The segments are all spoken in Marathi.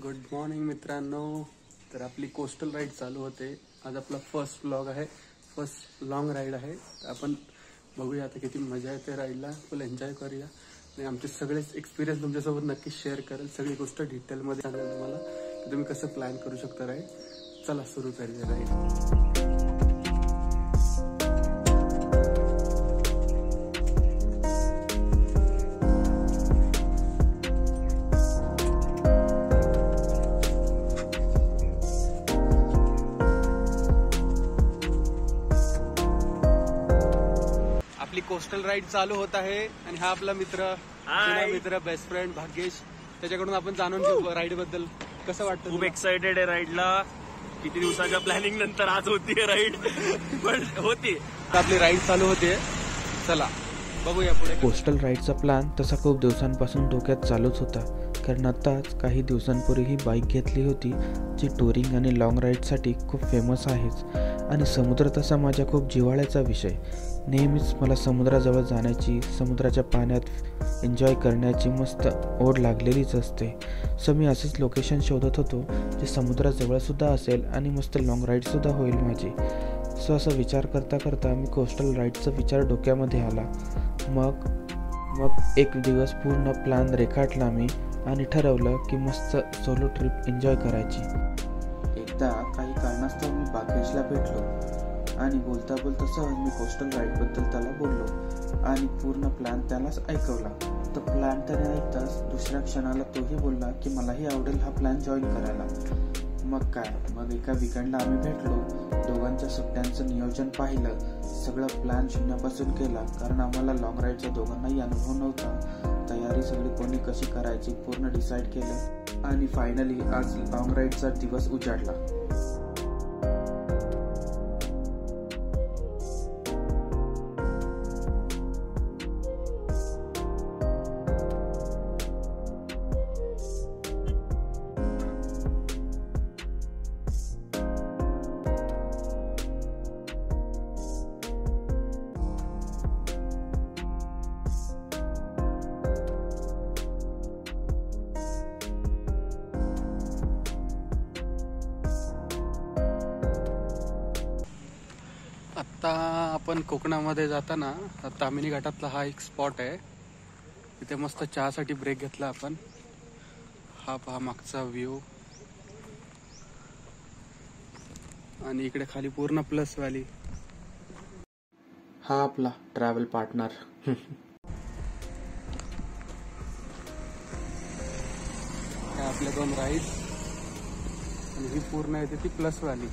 गुड मॉर्निंग मित्रांनो. तर आपली कोस्टल राईड चालू होते. आज आपला फर्स्ट व्लॉग आहे, फर्स्ट लॉंग राईड आहे. आपण बघूया आता किती मजा येते राईडला, फुल एन्जॉय करूया आणि आमचे सगळेच एक्सपिरियन्स तुमच्यासोबत नक्की शेअर करेल. सगळी गोष्ट डिटेलमध्ये सांगेल तुम्हाला की तुम्ही कसं प्लॅन करू शकता राईड. चला सुरू करूया राईड. आपली कोस्टल राईड चालू होत आहे आणि हा आपला मित्र बेस्ट फ्रेंड भाग्येश. त्याच्याकडून आपण जाणून घेऊ राईड बद्दल कसं वाटतं. खूप एक्साइटेड आहे राईडला. किती दिवसाच्या प्लॅनिंग नंतर आज होतीये राईड, पण होती. आपली राईड चालू होते. चला बघूया पुढे. कोस्टल राईडचा प्लॅन तसा खूप दिवसांपासून डोक्यात चालूच होता, कारण आत्ताच काही दिवसांपूर्वी ही बाईक घेतली होती जी टुरिंग आणि लॉंग राईडसाठी खूप फेमस आहेच. आणि समुद्र तसा माझ्या खूप जिव्हाळ्याचा विषय. नेहमीच मला समुद्राजवळ जाण्याची, समुद्राच्या पाण्यात एन्जॉय करण्याची मस्त ओढ लागलेलीच असते. सो मी असंच लोकेशन शोधत होतो जे समुद्राजवळसुद्धा असेल आणि मस्त लॉंग राईडसुद्धा होईल माझी. सो असं विचार करता करता मी कोस्टल राईडचा विचार डोक्यामध्ये आला. मग एक दिवस पूर्ण प्लॅन रेखाटला मी आणि ठरवलं की मस्त सोलो ट्रिप एन्जॉय करायची. एकदा काही कारणास्तव मी भाग्येशला भेटलो आणि बोलता बोलता सहज मी कोस्टल राईडबद्दल त्याला बोललो आणि पूर्ण प्लॅन त्यालाच ऐकवला. तो प्लॅन त्याने ऐकताच दुसऱ्या क्षणाला तोही बोलला की मलाही आवडेल हा प्लॅन जॉईन करायला. मग एका वीकेंडला आम्ही भेटलो, दोघांच्या सुट्ट्यांचं नियोजन पाहिलं, सगळं प्लॅन शून्यापासून केला, कारण आम्हाला लॉंग राईडचा दोघांनाही अनुभव नव्हता. तयारी सगळी कोणी कशी करायची पूर्ण डिसाईड केलं आणि फायनली आज लॉंग राईडचा दिवस उजाडला. आत्ता आपण कोकणामध्ये जाताना तामिनी घाटातला हा एक स्पॉट आहे. इथे मस्त चहासाठी ब्रेक घेतला आपण. हा पहा मागचा व्ह्यू आणि इकडे खाली पूर्ण प्लस व्हॅली. हा आपला ट्रॅव्हल पार्टनर. आपल्या 2 राईड आणि ही पूर्ण येते ती प्लस व्हॅली.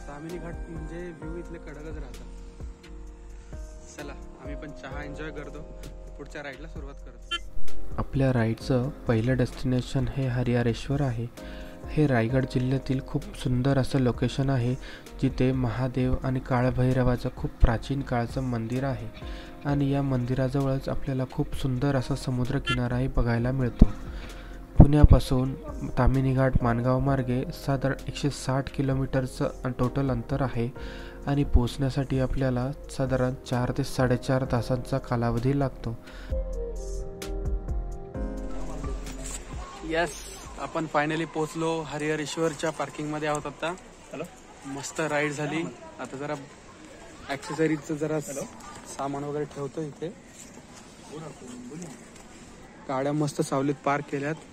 तामिनी घाट म्हणजे व्ह्यू इथले कडकच राहतात. चला आम्ही पण चहा एन्जॉय करतो, पुढच्या राईडला सुरुवात करतो. आपल्या राईडचं पहिलं डेस्टिनेशन हे हरिहरेश्वर आहे. हे रायगड जिल्ह्यातील खूप सुंदर असं लोकेशन आहे, जिथे महादेव आणि काळभैरवाचं खूप प्राचीन काळचं मंदिर आहे आणि या मंदिराजवळच आपल्याला खूप सुंदर असा समुद्रकिनाराही बघायला मिळतो. पुण्यापासून तामिनी घाट माणगाव मार्गे साधारण 160 किलोमीटरचं टोटल अंतर आहे आणि पोहोचण्यासाठी आपल्याला साधारण 4 ते 4.5 तासांचा कालावधी लागतो. यस, आपण फायनली पोहोचलो. हरिहरेश्वरच्या पार्किंगमध्ये आहोत आता. मस्त राईड झाली. आता जरा ॲक्सेसरीजचं जरा सामान वगैरे ठेवतो इथे. गाड्या मस्त सावलीत पार्क केल्यात.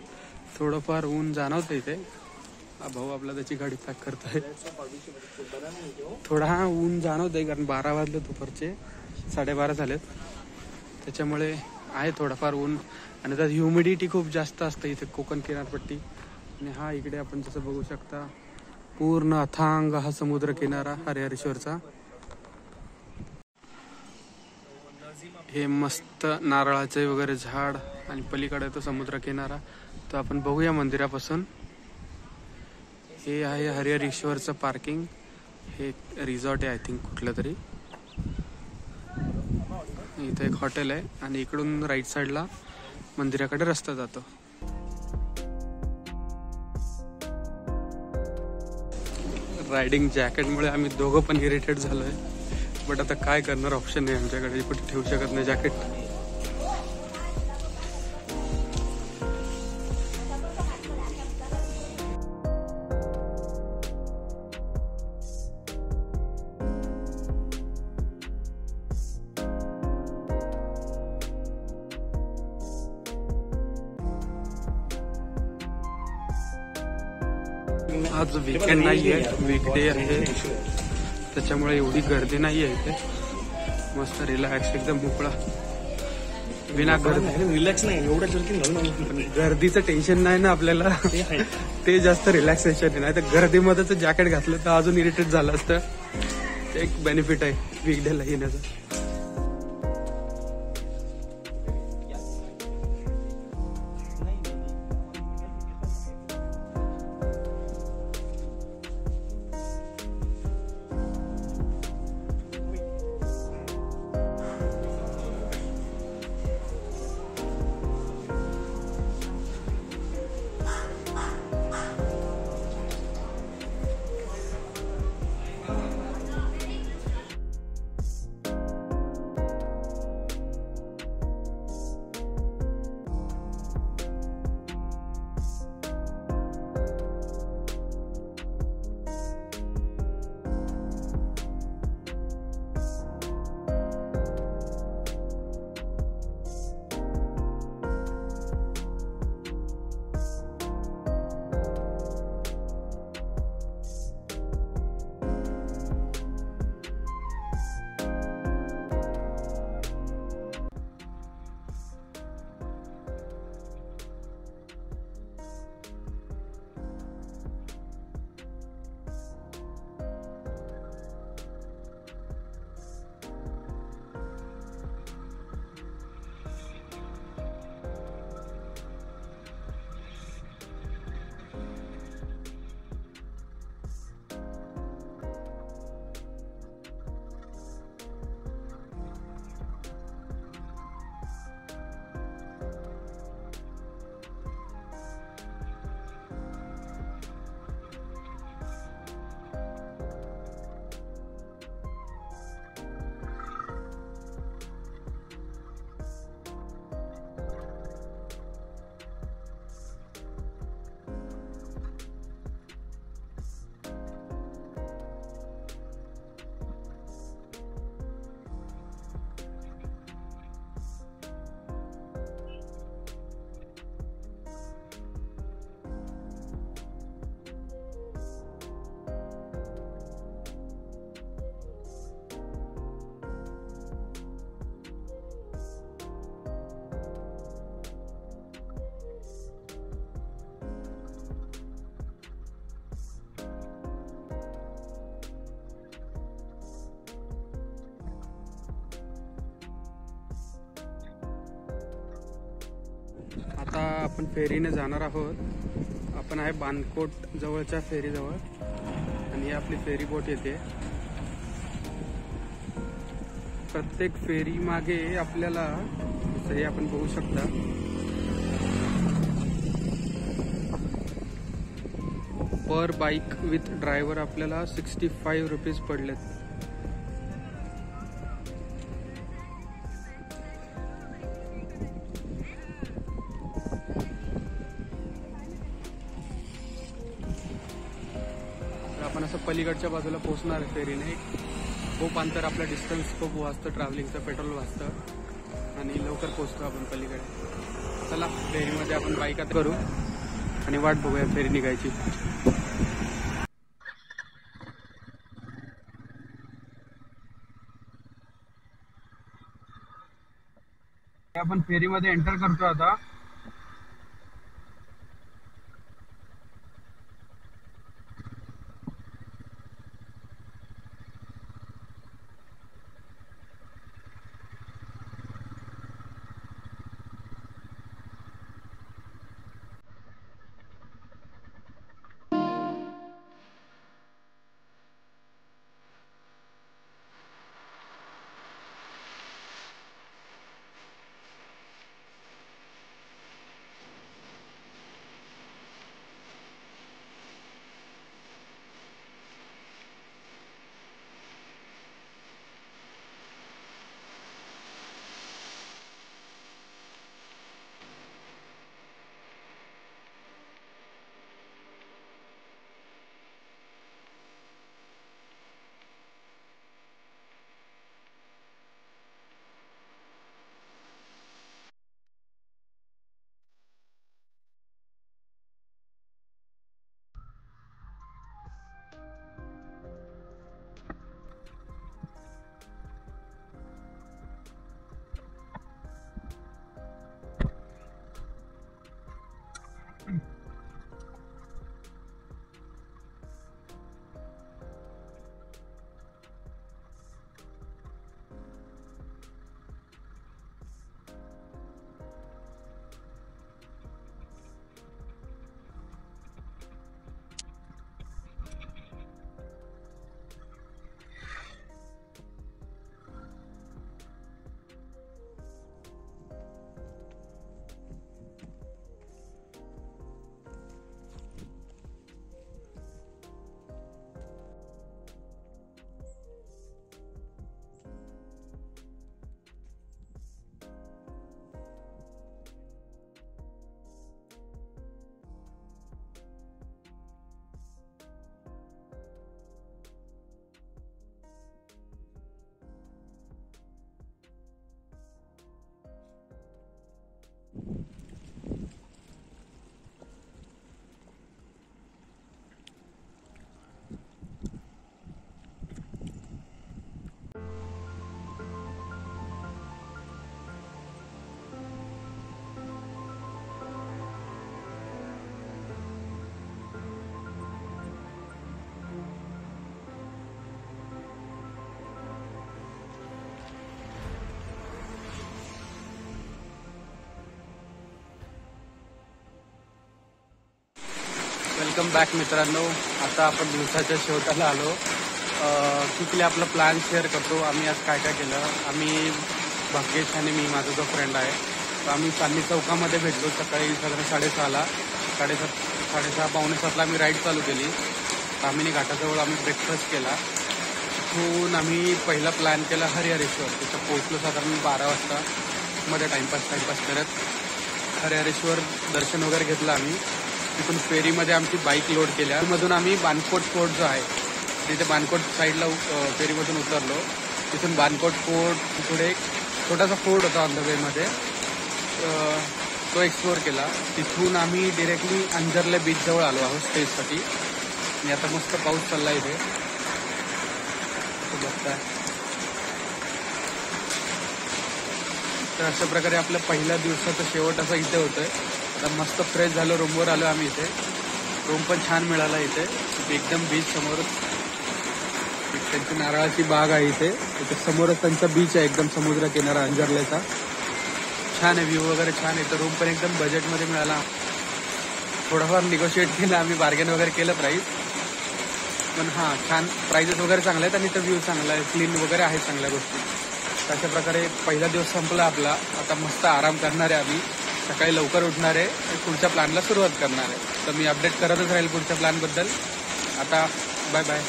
थोडंफार ऊन जाणवतं इथे. भाऊ आपला त्याची गाडी पॅक करतोय. थोडा ऊन जाणवतंय कारण 12 वाजले, दुपारचे 12:30 झालेत. त्याच्यामुळे आहे थोडंफार ऊन आणि त्यात ह्युमिडिटी खूप जास्त असते इथे कोकण किनारपट्टी. आणि हा इकडे आपण जसं बघू शकता पूर्ण अथांग हा समुद्र किनारा हरिहरेश्वरचा. हे मस्त नारळाचे वगैरे झाड आणि पलीकडे तो समुद्र किनारा. तर आपण बघूया मंदिरापासून. हे आहे हरिहरेश्वरचं पार्किंग. हे रिसॉर्ट आहे आय थिंक कुठलं तरी. इथे एक हॉटेल आहे आणि इकडून राईट साईडला मंदिराकडे रस्ता जातो. रायडिंग जॅकेटमुळे आम्ही दोघं पण इरिटेट झालोय. बट आता काय करणार, ऑप्शन नाही आमच्याकडे, कुठे ठेवू शकत नाही जॅकेट. आज वीकेंड नाही आहे, वीकडे आहे, त्याच्यामुळे एवढी गर्दी नाही आहे इथे. मस्त रिलॅक्स, एकदम मोकळा, विना गर्दी. रिलॅक्स नाही एवढं जर्किंग, गर्दीचं टेन्शन नाही ना आपल्याला, ते जास्त रिलॅक्सेशन आहे. नाही तर गर्दीमध्येच जॅकेट घातलं तर अजून इरिटेट झालं असतं. ते एक बेनिफिट आहे वीकडेला येण्याचं. आता आपण फेरीने जाणार आहोत. आपण आहे बानकोट जवळच्या फेरीजवळ आणि ही आपली फेरी बोट येते. प्रत्येक फेरी मागे आपल्याला जसे आपण बघू शकता पर बाईक विथ ड्रायव्हर आपल्याला 65 रुपीज पडलेत. आपण असं पलीकडच्या बाजूला पोहोचणार आहे फेरीने. खूप अंतर, आपलं डिस्टन्स खूप वाचतं, ट्रॅव्हलिंगचं पेट्रोल वाचतं आणि लवकर पोहोचतो आपण पलीकडे. चला फेरीमध्ये आपण बाईकात करू आणि वाट बघूया फेरी निघायची. आपण फेरीमध्ये एंटर करतो आता. वेलकम बॅक मित्रांनो. आता आपण दिवसाच्या शेवटाला आलो. क्विकली आपला प्लॅन शेअर करतो. आम्ही आज काय काय केलं. आम्ही भाग्येश आणि मी, माझा जो फ्रेंड आहे, तर आम्ही चांदणी चौकामध्ये भेटलो सकाळी साधारण 6:30ला. 6:30 पावणे 7ला आम्ही राईड चालू केली. कामिनी घाटाजवळ आम्ही ब्रेकफास्ट केला. तिथून आम्ही पहिला प्लॅन केला हरिहरेश्वर. तिथं पोहोचलो साधारण 12 वाजता. मध्ये टाइमपास करत हरिहरेश्वर दर्शन वगैरे घेतलं आम्ही. तिथून फेरीमध्ये आमची बाईक लोड केल्या. मधून आम्ही बानकोट फोर्ट जो आहे तिथे बानकोट साईडला फेरीमधून उतरलो. तिथून बानकोट फोर्ट, पुढे एक छोटासा फोर्ट होता ऑन द वेमध्ये, तो एक्सप्लोअर केला. तिथून आम्ही डिरेक्टली अंजरले बीचजवळ आलो आहोत स्टेजसाठी. आणि आता मस्त पाऊस चालला इथे बघताय. तर अशा प्रकारे आपल्या पहिल्या दिवसाचा शेवट असा इथे होतोय. आता मस्त फ्रेश झालो, रूमवर आलो आम्ही. इथे रूम पण छान मिळाला. इथे एकदम बीच समोरच त्यांची नारळाची बाग आहे. इथे समोरच त्यांचा बीच आहे, एकदम समुद्र किनारा अंजरलेचा. छान आहे, व्ह्यू वगैरे छान आहे. तर रूम पण एकदम बजेटमध्ये मिळाला. थोडाफार निगोशिएट केलं आम्ही, बार्गेन वगैरे केलं प्राईस. पण हां, छान प्राइजेस वगैरे चांगले आहेत आणि तर व्ह्यू चांगला आहे, क्लीन वगैरे आहेत चांगल्या गोष्टी. अशा प्रकारे पहिला दिवस संपला आपला. आता मस्त आराम करणार आहे आम्ही. सकाळी लवकर उठणार आहे आणि पुढच्या प्लॅनला सुरुवात करणार आहे. तर मी अपडेट करतच राहील पुढच्या प्लॅनबद्दल. आता बाय बाय.